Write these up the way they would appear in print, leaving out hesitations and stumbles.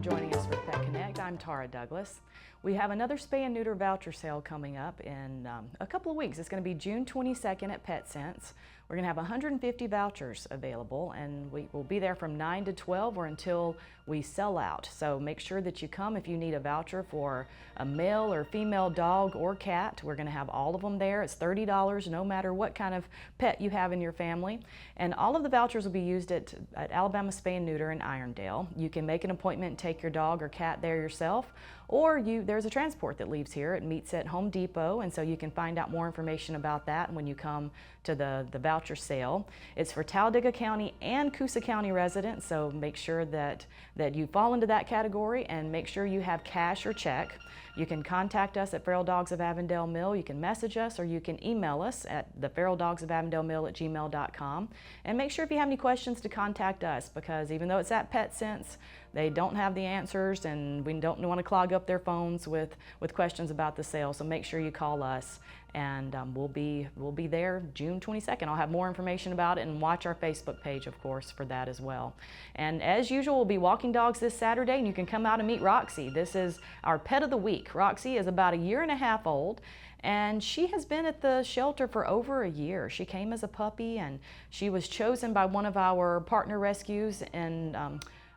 joining us for Pet Connect. I'm Tara Douglas. We have another spay and neuter voucher sale coming up in a couple of weeks. It's going to be June 22nd at PetSense. We're going to have 150 vouchers available, and we will be there from 9 to 12 or until we sell out. So make sure that you come if you need a voucher for a male or female dog or cat. We're going to have all of them there. It's $30 no matter what kind of pet you have in your family. And all of the vouchers will be used at Alabama Spay and Neuter in Irondale. You can make an appointment and take your dog or cat there yourself, or there's a transport that leaves here. It meets at Home Depot, and so you can find out more information about that when you come to the voucher sale. It's for Talladega County and Coosa County residents, so make sure that you fall into that category, and make sure you have cash or check. You can contact us at Feral Dogs of Avondale Mill. You can message us, or you can email us at theferaldogsofavondalemill@gmail.com. And make sure if you have any questions to contact us, because even though it's at PetSense, they don't have the answers, and we don't want to clog up their phones with questions about the sale. So make sure you call us, and we'll be there June 22nd. I'll have more information about it, and watch our Facebook page, of course, for that as well. And as usual, we'll be walking dogs this Saturday, and you can come out and meet Roxy. This is our pet of the week. Roxy is about 1.5 years old, and she has been at the shelter for over a year. She came as a puppy, and she was chosen by one of our partner rescues in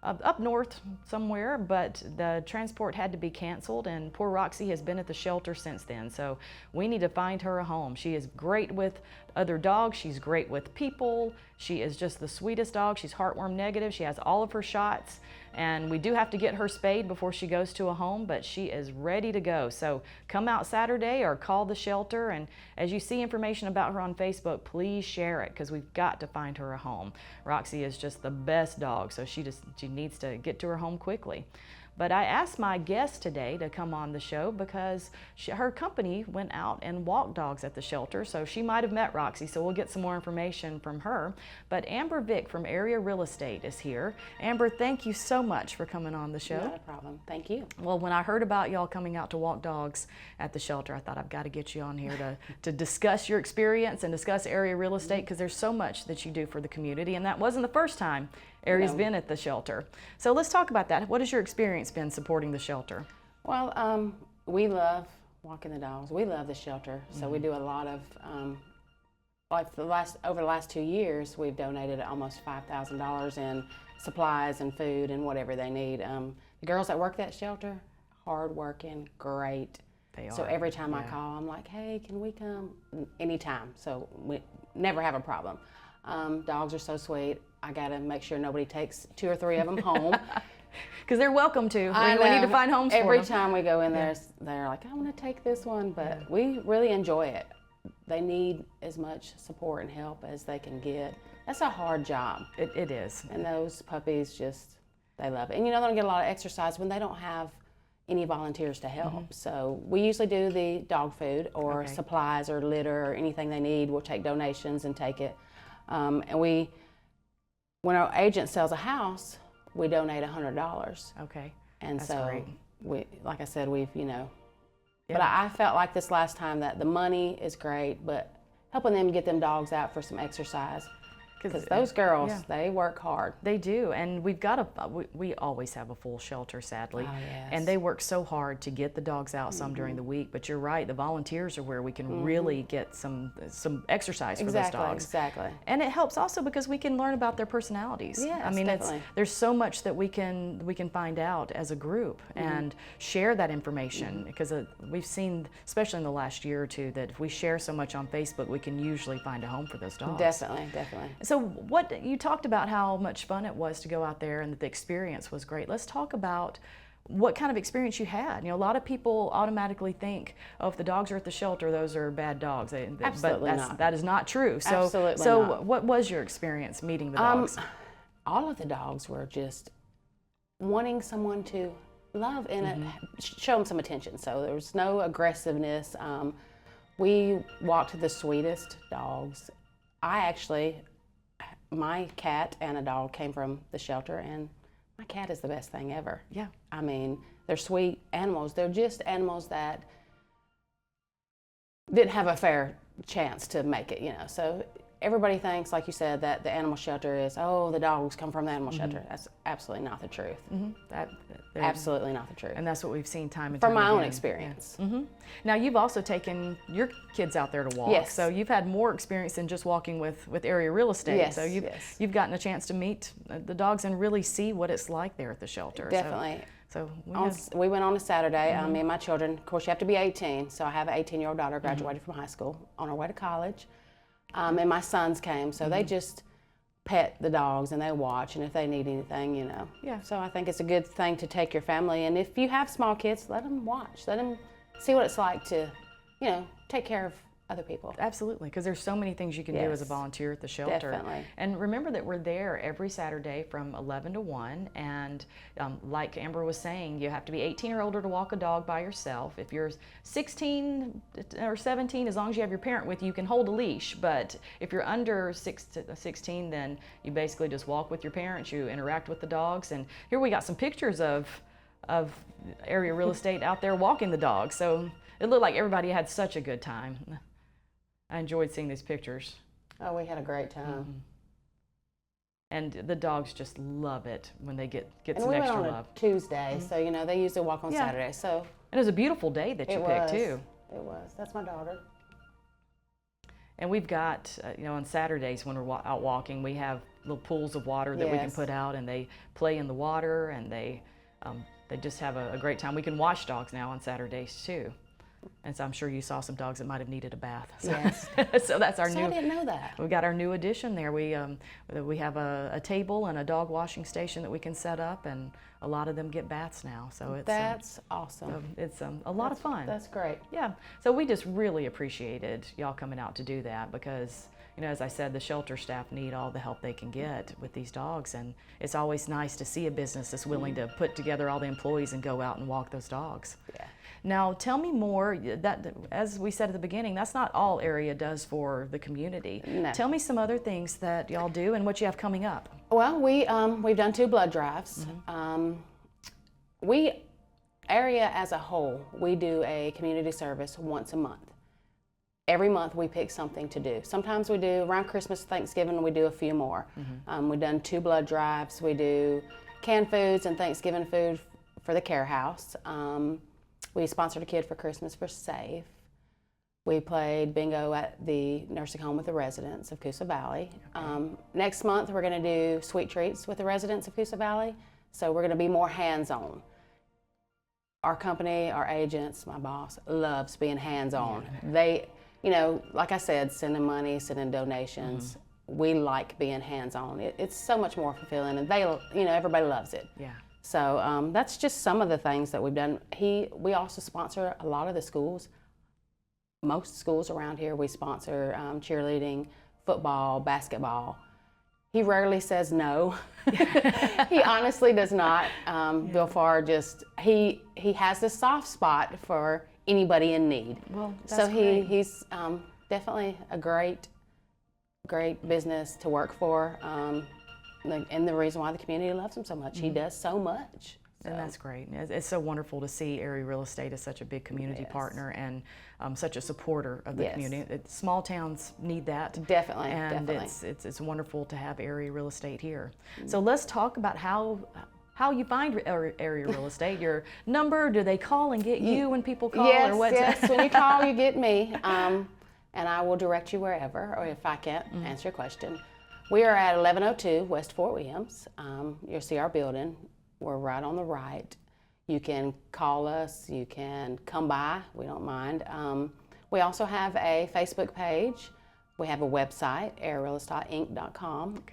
up north somewhere, but the transport had to be canceled, and poor Roxy has been at the shelter since then. So we need to find her a home. She is great with other dogs. She's great with people. She is just the sweetest dog. She's heartworm negative. She has all of her shots, and we do have to get her spayed before she goes to a home, but she is ready to go. So come out Saturday or call the shelter, and as you see information about her on Facebook, please share it, because we've got to find her a home. Roxy is just the best dog, so she needs to get to her home quickly. But I asked my guest today to come on the show because her company went out and walked dogs at the shelter, so she might have met Roxy, so we'll get some more information from her. But Amber Vick from Area Real Estate is here. Amber, thank you so much for coming on the show. Not a problem. Thank you. Well, when I heard about y'all coming out to walk dogs at the shelter, I thought I've got to get you on here to discuss your experience and discuss Area Real Estate, because there's so much that you do for the community, and that wasn't the first time Area's been at the shelter. So let's talk about that. What has your experience been supporting the shelter? Well, we love walking the dogs. We love the shelter, so we do a lot of, over the last 2 years, we've donated almost $5,000 in supplies and food and whatever they need. The girls that work that shelter, hard-working, great. They are. So every time I call, I'm like, hey, can we come? Anytime. So we never have a problem. Dogs are so sweet. I gotta make sure nobody takes 2 or 3 of them home. Because they're welcome to. We need to find homes for them. Every time we go in there, they're like, I want to take this one, but we really enjoy it. They need as much support and help as they can get. That's a hard job. It is. And those puppies they love it. And they don't get a lot of exercise when they don't have any volunteers to help. So we usually do the dog food or supplies or litter or anything they need. We'll take donations and take it. And when our agent sells a house, we donate $100. Okay. And that's so great. like I said, but I felt like this last time that the money is great, but helping them get them dogs out for some exercise. Because those girls, they work hard. They do, and we've got we always have a full shelter, sadly. Oh, yes. And they work so hard to get the dogs out some during the week. But you're right, the volunteers are where we can really get some exercise for those dogs. Exactly. And it helps also because we can learn about their personalities. Yes, I mean, definitely. there's so much that we can find out as a group and share that information, because we've seen, especially in the last year or two, that if we share so much on Facebook, we can usually find a home for those dogs. Definitely. So what you talked about how much fun it was to go out there and that the experience was great. Let's talk about what kind of experience you had. A lot of people automatically think, oh, if the dogs are at the shelter, those are bad dogs. Absolutely but not. That is not true. So, Absolutely so not. What was your experience meeting the dogs? All of the dogs were just wanting someone to love and show them some attention. So there was no aggressiveness. We walked the sweetest dogs. My cat and a dog came from the shelter, and my cat is the best thing ever. Yeah. I mean, they're sweet animals. They're just animals that didn't have a fair chance to make it, So everybody thinks, like you said, that the animal shelter is, oh, the dogs come from the animal Mm-hmm. shelter. That's absolutely not the truth. There- Absolutely not the truth. And that's what we've seen time and From time my own again. experience. Now, you've also taken your kids out there to walk. Yes. So you've had more experience than just walking with area real estate. Yes, So yes. you've gotten a chance to meet the dogs and really see what it's like there at the shelter. Definitely. So we On, have, we went on a Saturday, me and my children. Of course, you have to be 18, so I have an 18-year-old daughter, graduated from high school, on her way to college. And my sons came, so they just pet the dogs and they watch, and if they need anything, you know. Yeah. So I think it's a good thing to take your family, and if you have small kids, let them watch. Let them see what it's like to, you know, take care of other people. absolutely, because there's so many things you can do as a Yes. volunteer at the shelter. Definitely. And remember that we're there every Saturday from 11 to 1. And like Amber was saying, you have to be 18 or older to walk a dog by yourself. If you're 16 or 17, as long as you have your parent with you, you can hold a leash. But if you're under 16, then you basically just walk with your parents. You interact with the dogs. And here we got some pictures of area real estate out there walking the dogs. So it looked like everybody had such a good time. I enjoyed seeing these pictures. Oh, we had a great time. And the dogs just love it when they get And some we went extra on love. a Tuesday, so, you know, they usually walk on Yeah. Saturday, so And it was a beautiful day that you it picked was. too. It was. That's my daughter. And we've got, you know, on Saturdays when we're out walking, we have little pools of water that we can Yes. put out, and they play in the water, and they just have a great time. We can watch dogs now on Saturdays too. And so I'm sure you saw some dogs that might have needed a bath. So, Yes. so that's our So new. I didn't know that. We got our new addition there. We have a table and a dog washing station that we can set up, and a lot of them get baths now. So it's That's awesome. it's a lot of fun. That's great. Yeah. So we just really appreciated y'all coming out to do that because, you know, as I said, the shelter staff need all the help they can get with these dogs, and it's always nice to see a business that's willing to put together all the employees and go out and walk those dogs. Yeah. Now, tell me more. That, as we said at the beginning, that's not all Area does for the community. No. Tell me some other things that y'all do and what you have coming up. Well, we've done 2 blood drives. We Area as a whole, we do a community service once a month. Every month we pick something to do. Sometimes we do around Christmas, Thanksgiving, we do a few more. We've done 2 blood drives. We do canned foods and Thanksgiving food for the Care House. We sponsored a kid for Christmas for SAFE. We played bingo at the nursing home with the residents of Coosa Valley. Next month, we're going to do sweet treats with the residents of Coosa Valley. So we're going to be more hands-on. Our company, our agents, my boss, loves being hands-on. They, you know, like I said, sending money, sending donations. We like being hands-on. It's so much more fulfilling, and they, you know, everybody loves it. Yeah. So that's just some of the things that we've done. We also sponsor a lot of the schools. Most schools around here, we sponsor cheerleading, football, basketball. He rarely says no. He honestly does not. Bill Farr just, he has this soft spot for anybody in need. Well, that's so great. he's definitely a great business to work for. And the reason why the community loves him so much. He does so much. And that's great. It's so wonderful to see Area Real Estate as such a big community Yes. partner and such a supporter of the Yes. community. Small towns need that. Definitely, And definitely. it's wonderful to have Area Real Estate here. So let's talk about how you find Area Real Estate. Your number, do they call and get you when people call? Yes, or what's yes. When you call, you get me, and I will direct you wherever, or if I can't answer your question. We are at 1102 West Fort Williams. You'll see our building. We're right on the right. You can call us. You can come by. We don't mind. We also have a Facebook page. We have a website, airrealestatinc.com.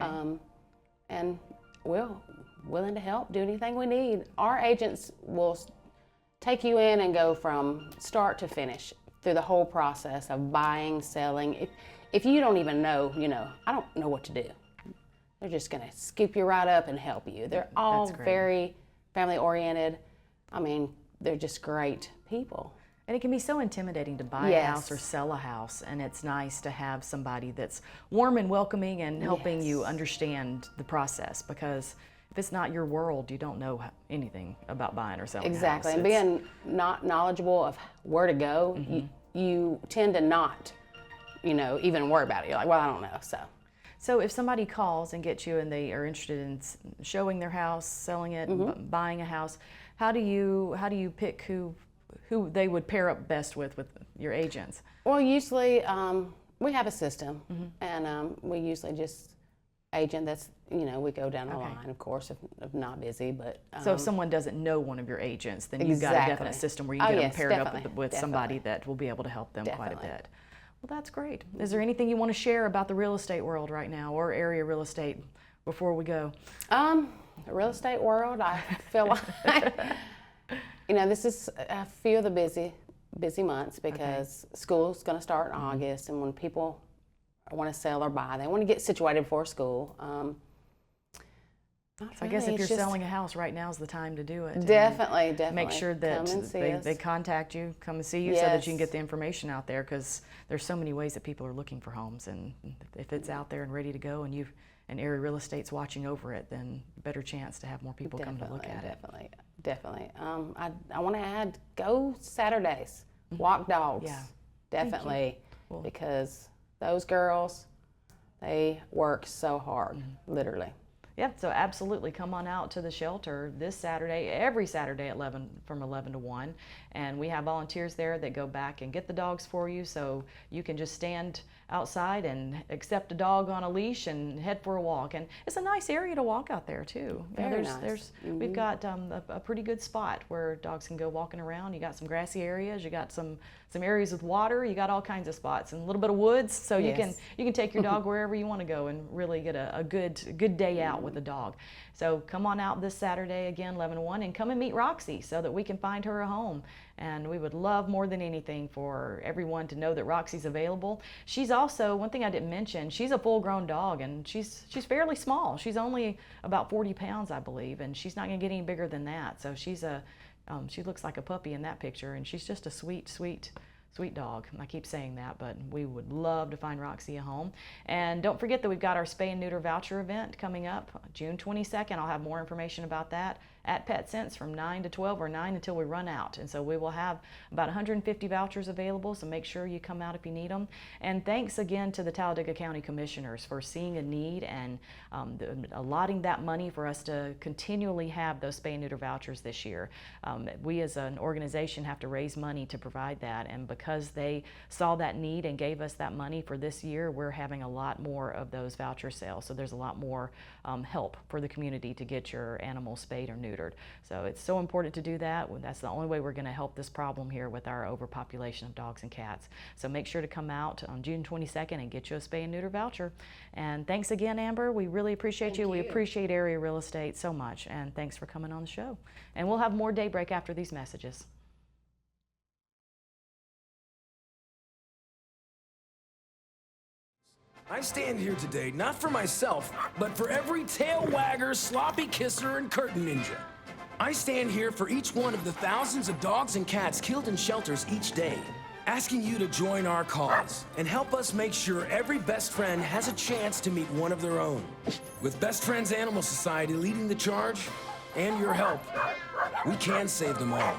And we're willing to help, do anything we need. Our agents will take you in and go from start to finish through the whole process of buying, selling. If you don't even know, you know, I don't know what to do. They're just going to scoop you right up and help you. They're all That's great. very family oriented. I mean, they're just great people. And it can be so intimidating to buy a Yes. house or sell a house, and it's nice to have somebody that's warm and welcoming and helping you Yes. understand the process, because if it's not your world, you don't know anything about buying or selling Exactly. a house. And being not knowledgeable of where to go, you tend to not even worry about it. You're like, well, I don't know. So if somebody calls and gets you and they are interested in showing their house, selling it, buying a house, how do you pick who they would pair up best with your agents? Well, usually we have a system, and we usually just agent that's, we go down the line, of course, if not busy. But so if someone doesn't know one of your agents, then you've got a definite system where you get them paired up with somebody that will be able to help them quite a bit. Well, that's great. Is there anything you want to share about the real estate world right now, or area real estate, before we go? The real estate world, I feel like, this is a few of the busy months because school's going to start in August, and when people want to sell or buy, they want to get situated before school. So I guess if you're selling a house, right now is the time to do it. Definitely. Make sure that they contact you, come and see you, so that you can get the information out there, because there's so many ways that people are looking for homes, and if it's out there and ready to go, and area real estate's watching over it, then better chance to have more people come to look at it. Definitely. I want to add, go Saturdays, walk dogs. Yeah. Definitely, because those girls, they work so hard, literally. Yeah, so absolutely come on out to the shelter this Saturday, every Saturday at from 11 to 1. And we have volunteers there that go back and get the dogs for you, so you can just stand outside and accept a dog on a leash and head for a walk. And it's a nice area to walk out there too. Very nice. We've got a pretty good spot where dogs can go walking around. You got some grassy areas, you got some areas with water, you got all kinds of spots, and a little bit of woods, so you can take your dog wherever you want to go and really get a good day out with the dog. So come on out this Saturday again, 11 to 1, and come and meet Roxy so that we can find her a home. And we would love more than anything for everyone to know that Roxy's available. She's also, one thing I didn't mention, she's a full-grown dog, and she's fairly small. She's only about 40 pounds, I believe, and she's not going to get any bigger than that. So she looks like a puppy in that picture, and she's just a sweet dog. I keep saying that, but we would love to find Roxy a home. And don't forget that we've got our spay and neuter voucher event coming up June 22nd. I'll have more information about that at PetSense from 9 to 12, or 9 until we run out. And so we will have about 150 vouchers available, so make sure you come out if you need them. And thanks again to the Talladega County Commissioners for seeing a need and allotting that money for us to continually have those spay and neuter vouchers this year. We as an organization have to raise money to provide that, and because they saw that need and gave us that money for this year, we're having a lot more of those voucher sales. So there's a lot more help for the community to get your animal spayed or neutered. So it's so important to do that. That's the only way we're going to help this problem here with our overpopulation of dogs and cats. So make sure to come out on June 22nd and get you a spay and neuter voucher. And thanks again, Amber. We really appreciate you. We appreciate Area Real Estate so much. And thanks for coming on the show. And we'll have more Daybreak after these messages. I stand here today not for myself, but for every tail wagger, sloppy kisser, and curtain ninja. I stand here for each one of the thousands of dogs and cats killed in shelters each day, asking you to join our cause and help us make sure every best friend has a chance to meet one of their own. With Best Friends Animal Society leading the charge and your help, we can save them all.